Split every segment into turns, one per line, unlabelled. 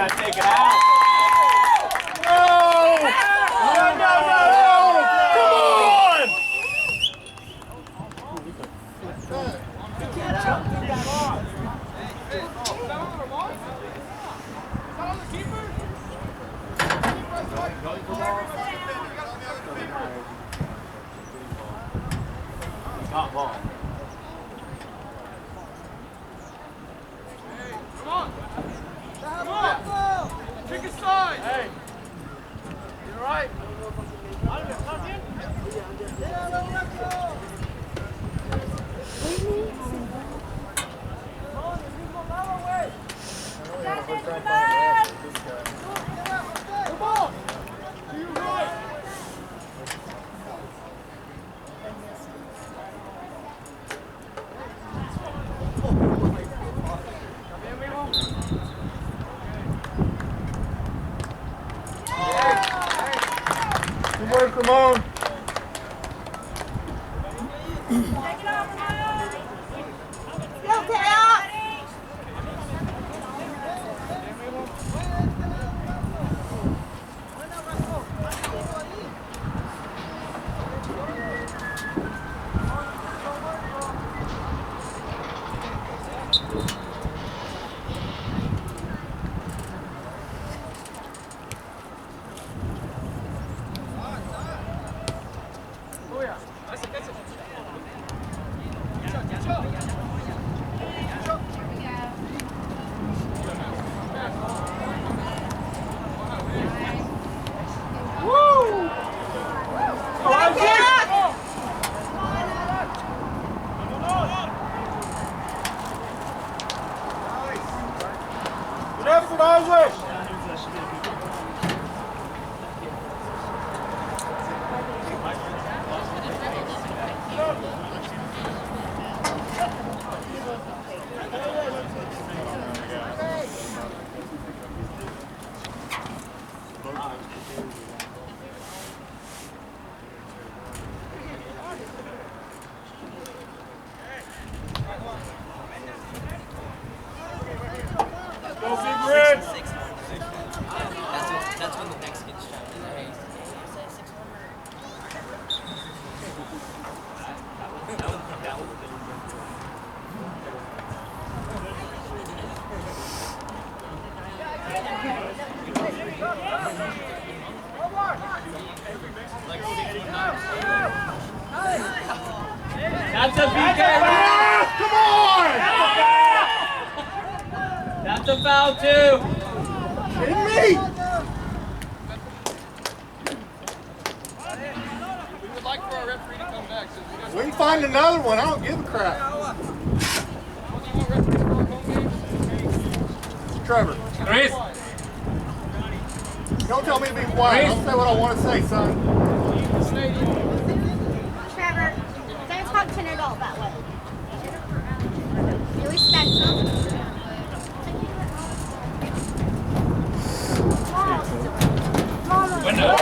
gotta take it out.
No! No! Come on!
Top ball.
Come on! Come on! Kick aside! Hey! You alright? Come on! To your right!
Good work, Ramon. Good effort, Isaac! Go, Big Red!
That's when the next gets shot.
That's a PK.
Come on!
That's a foul too.
Kidding me?
We would like for our referee to come back.
We can find another one. I don't give a crap. Trevor.
Chris.
Don't tell me to be quiet. I'll say what I want to say, son.
Trevor, don't talk to an adult that way. You respect them.
Window.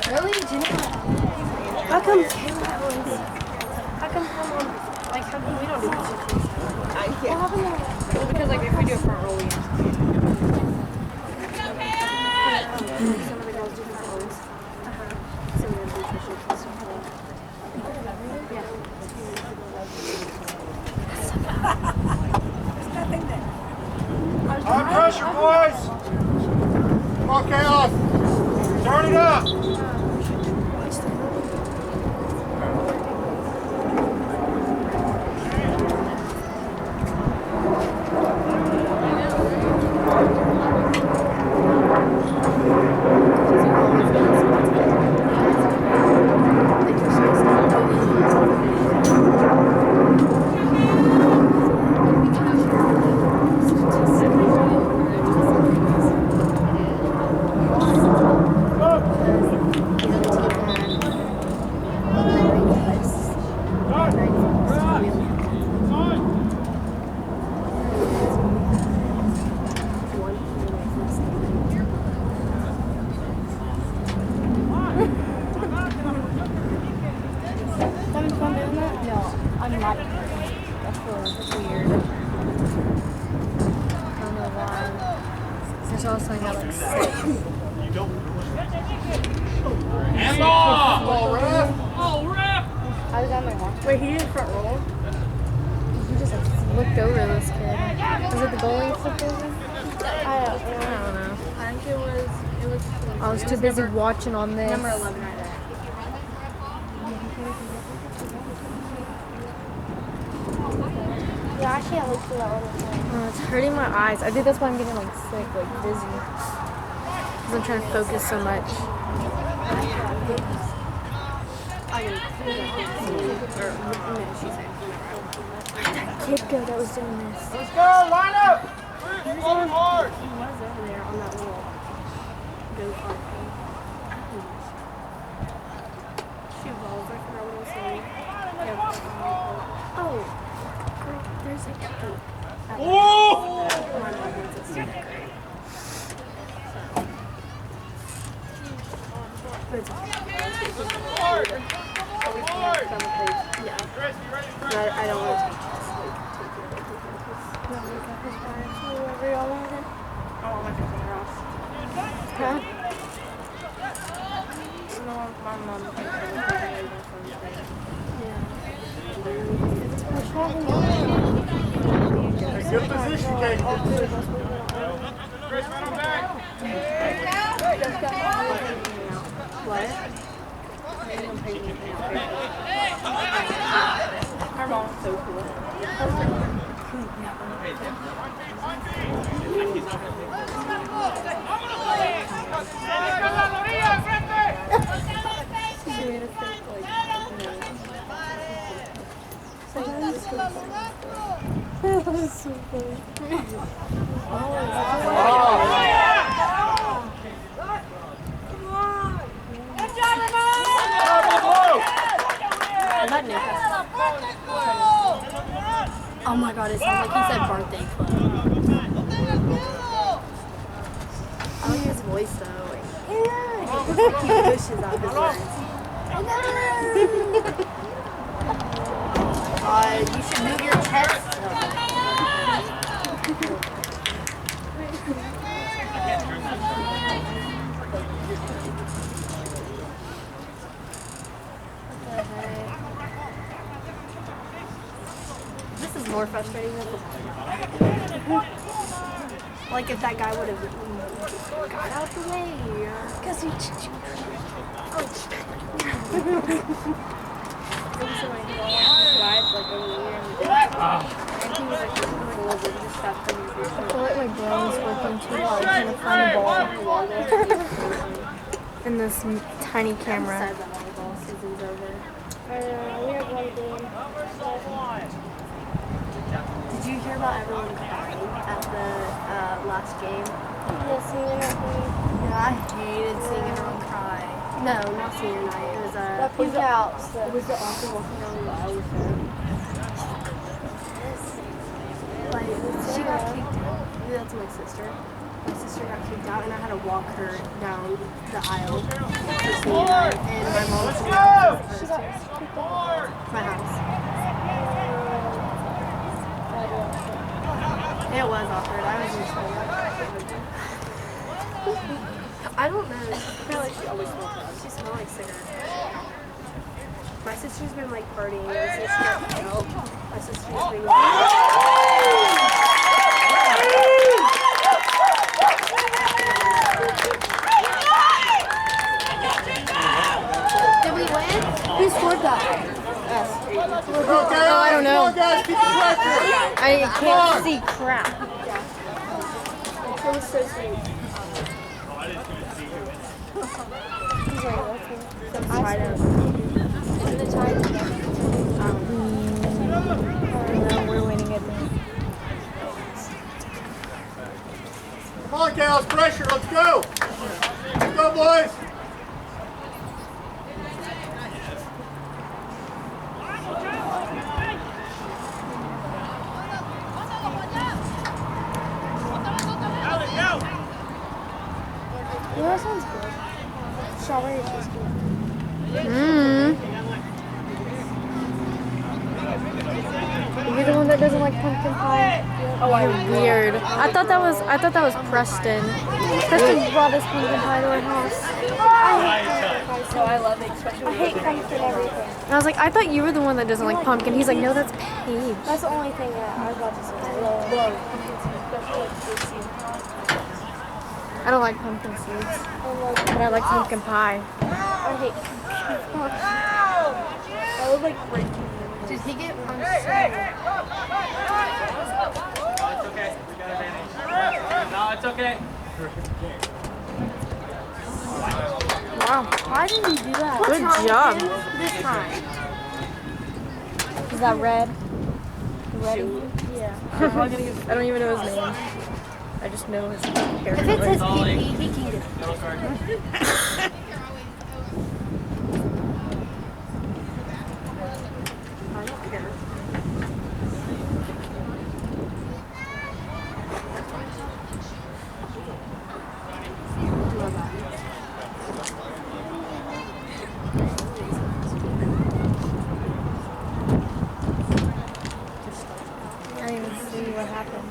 Really? How come? How come? Like, how come we don't do this? What happened? Well, because like if we do it for our early. Some of the girls do different roles. Some of them do nutrition and stuff like that.
High pressure, boys! Come on, Chaos! Turn it up!
Having fun doing that? No, I'm not. That's weird. There's also I got like 6.
Hands off!
Ball, ref.
Oh, ref!
I was on my watch. Wait, he did front roll? He just like looked over this kid. Was it the goalie he looked over? I don't know.
I think it was.
I was too busy watching on this.
Number 11 right there.
Yeah, I can't look through that all the time. It's hurting my eyes. I think that's why I'm getting like sick, like dizzy. Because I'm trying to focus so much. That kid go that was doing this.
Let's go, line up.
Hold hard.
He was over there on that little go-kart thing. Shoot balls, I forgot what I was saying. Oh, girl, there's a kid.
Hard.
Yeah.
Chris, you ready?
I don't want to take this.
Whoever y'all wanted.
I want my computer off.
Huh?
No, my mom.
Good position, Kate.
Chris, run him back.
What? Her mom's so cool.
That was so funny.
Oh my god, it sounds like he said birthday club. I like his voice though. Like, he pushes out his words. You should move your chest. This is more frustrating than the like if that guy would have got out the way. Because he
I feel like my brain is working too hard trying to find a ball in this tiny camera.
Said that volleyball season's over.
We have one game.
Did you hear about everyone crying at the last game?
Yeah, senior night.
Yeah, I hated seeing everyone cry. No, not senior night. It was
That pink house.
It was the author walking down the aisle with her. Like, she got kicked out. That's my sister. My sister got kicked out, and I had to walk her down the aisle for senior night. And my mom was
She got kicked out.
my house. It was awkward. I was just like, I don't know. I feel like she always smelled bad. She smelled like cigarettes. My sister's been like partying ever since she got kicked out. My sister's been
Did we win? Who scored that? Us.
Okay,
I don't know.
Come on, guys, keep the pressure.
I can't see crap.
It was so sweet.
He's like, okay.
Some spiders.
Isn't it tied? No, we're winning it.
Come on, Gals, pressure, let's go. Let's go, boys.
Yeah, that sounds good. Strawberry tastes good. You're the one that doesn't like pumpkin pie? Yep. Weird. I thought that was Preston. Preston brought us pumpkin pie to our house.
So I love it, especially I hate pumpkin everything.
And I was like, I thought you were the one that doesn't like pumpkin. He's like, no, that's Paige.
That's the only thing that I was about to say. I love pumpkin seeds, especially like fruit seeds.
I don't like pumpkin seeds, but I like pumpkin pie.
I hate pumpkin. I would like breaking. Did he get pumpkin?
It's okay. We got advantage. No, it's okay.
Wow.
Why didn't you do that?
Good job.
This time.
Is that red?
Ready? Yeah.
I don't even know his name. I just know his hair.
If it says PP, he can get it.
Yellow card.
I don't care.
I didn't even see what happened.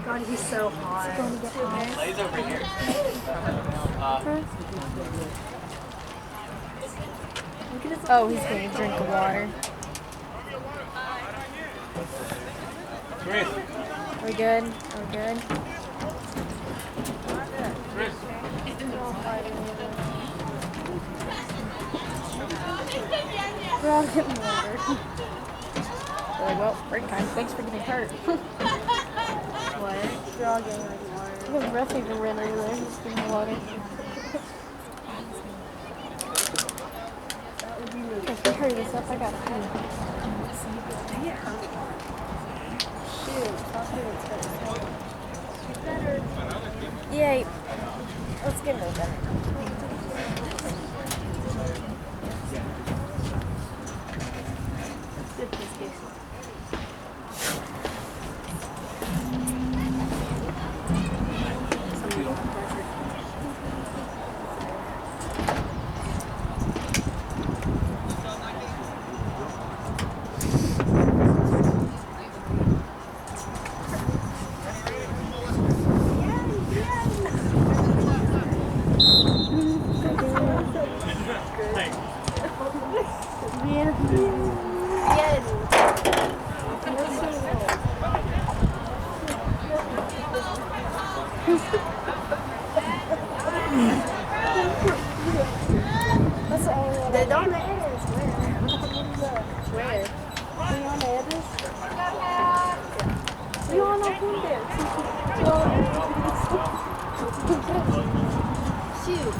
God, he's so hot.
Lay's over here.
Oh, he's getting a drink of water.
Chris.
Are we good? Are we good?
Chris.
We're all getting water.
They're like, well, break time. Thanks for getting hurt.
What? We're all getting like water.
His breath even ran over there. He's getting water. Okay, hurry this up. I gotta pee.
Shoot, stop doing stuff.
Yay. Let's get into dinner.
Good biscuits. That's the only one. They don't know where? Do you want to add this? Do you want to open this? Shoot.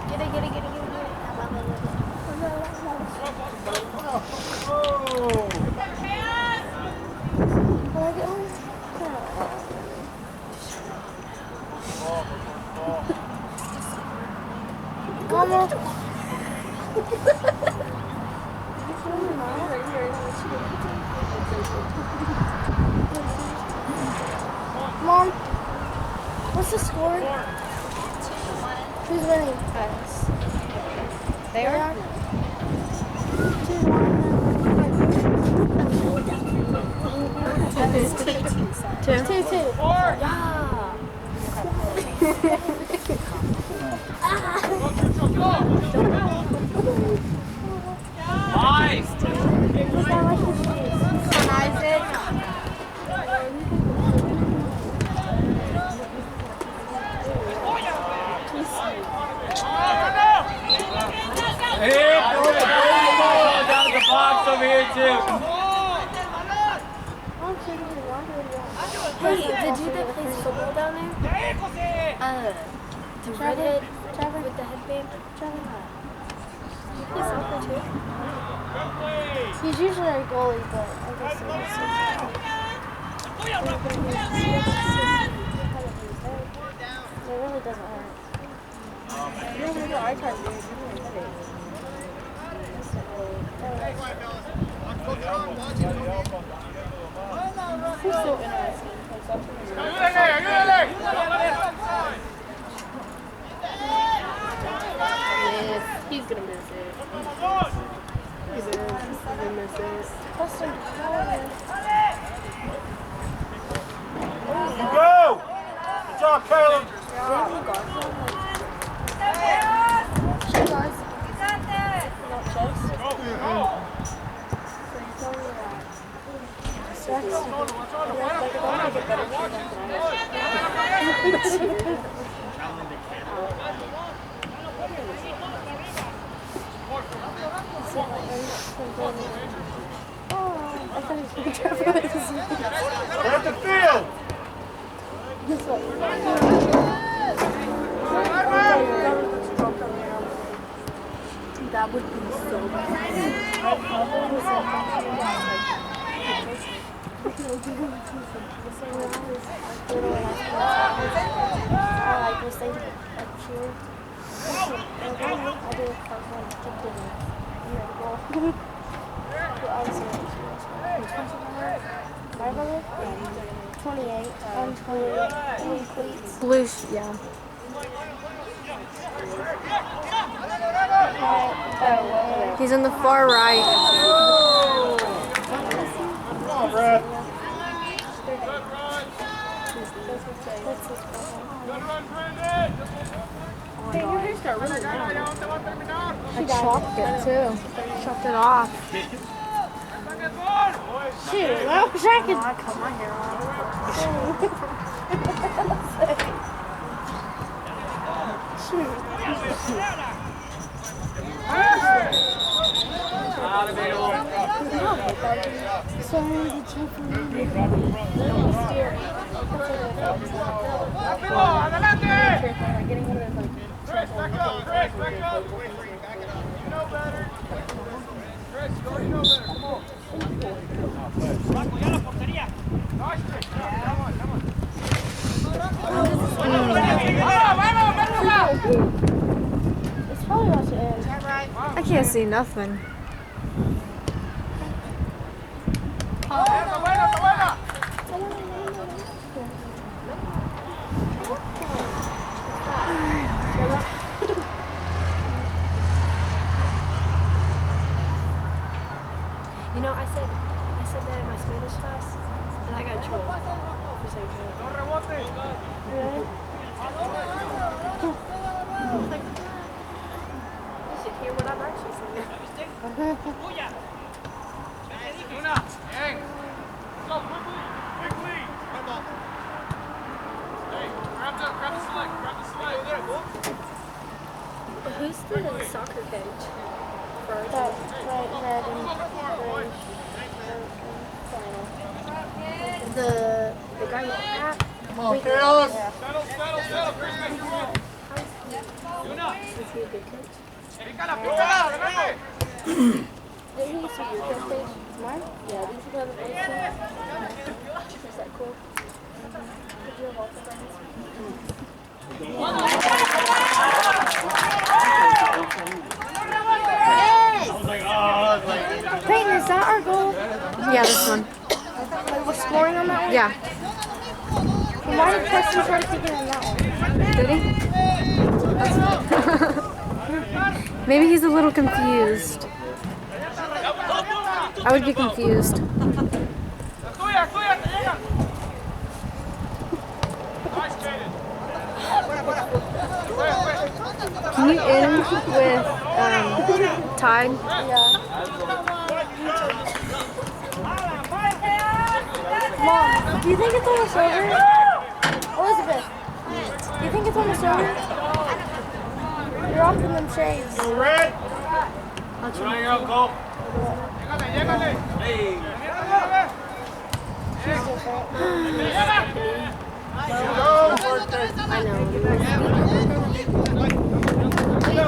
Get it. Mama. Mom, what's the score? Who's winning? Us.
They are?
2-2. Yeah.
Nice.
Isaac.
Here, down the box over here too.
Hey, the dude that plays football down there? The redhead with the headband. He plays soccer too. He's usually our goalie, but I guess it really doesn't hurt. You don't need eye test, dude. You really hit it. He's so interesting. Yes, he's gonna miss it. He is.
never miss it.
Preston Howard.
You go! Good job, Caleb.
She does. Not Chase.
I thought he was going to try for it.
We're at the field.
That would be so
I was thinking of cheer. I did a part one to my brother? 28. I'm 28. Cleats.
blue. Yeah. He's on the far right.
Come on, Brad.
Hey, your hair's got really long. I chopped it too. Chopped it off.
Shoot, I wish I could.
I cut my hair off.
Chris, back up! Chris, back up! You know better. Chris, you already know better. Come on. Nice, Chris. Come on, come on.
It's probably about to end.
I can't see nothing.
You know, I said that in my Spanish class, and I got trolled for saying troll. Really? You should hear what I'm actually saying.
Una, bien. Go quickly. Hey, grab the select.
Who's the soccer coach?
That right, red and orange.
The guy with the hat?
Come on, Caleb.
Settle. Chris, make your move. Una.
Is he a good coach?
Pícala, adelante.
Did he used to be your coach page? Mine? Yeah, did you go to the place? Is that cool? Did you have all the friends? Peyton, is that our goal?
Yeah, this one.
We're scoring on that one?
Yeah.
Why did Preston try to take it on that one?
Did he? Maybe he's a little confused. I would be confused.
Tuya, te llega. Nice, Jaden.
Can you end with tied?
Yeah. Mom, do you think it's almost over? Elizabeth, do you think it's almost over? You're off in them shades.
Go, Red.
Go. Llégale. Hey.
Go, birthday.
I know.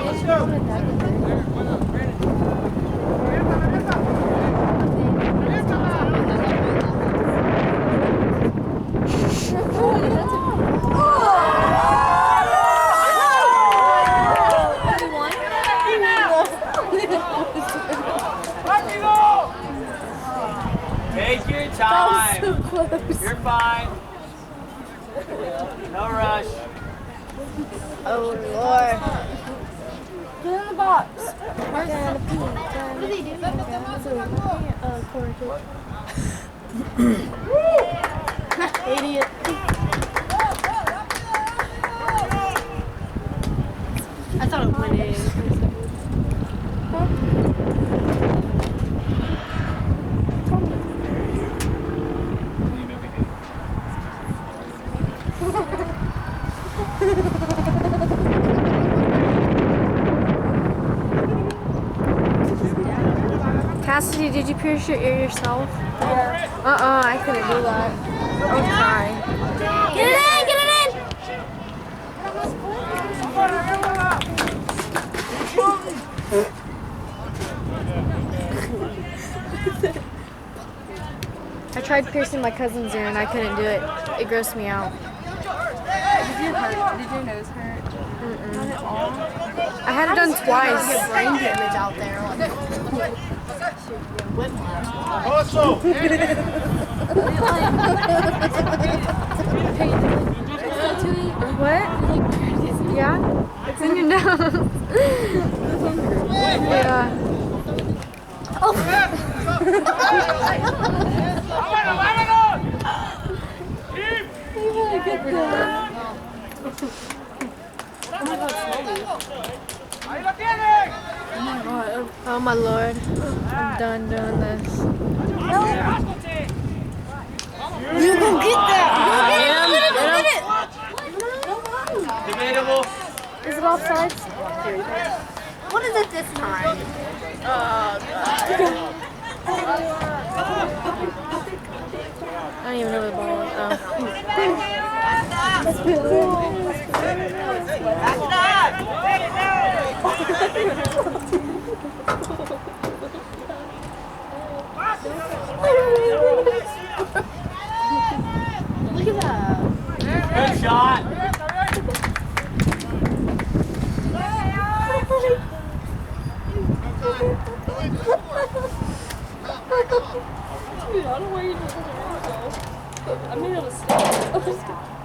Let's go.
Take your time.
So close.
You're fine. No rush.
Oh, Lord. Put it in the box. Gonna pee. What do they do? Corn Idiot.
I thought it went in. Cassidy, did you pierce your ear yourself?
Yeah.
I couldn't do that. I was crying.
Get it in! Get it in!
I tried piercing my cousin's ear and I couldn't do it. It grossed me out.
Did your nose hurt? Not at all.
I had it done twice.
Get brain damage out there.
Also,
What? Yeah? It's in your nose. Yeah. Oh my lord. I'm done doing this.
You go get that!
Debatable.
Is it offsides?
What is it this time?
I don't even know where the ball is.
Look at that.
Good shot.
Dude, I don't know where you just I made it a step.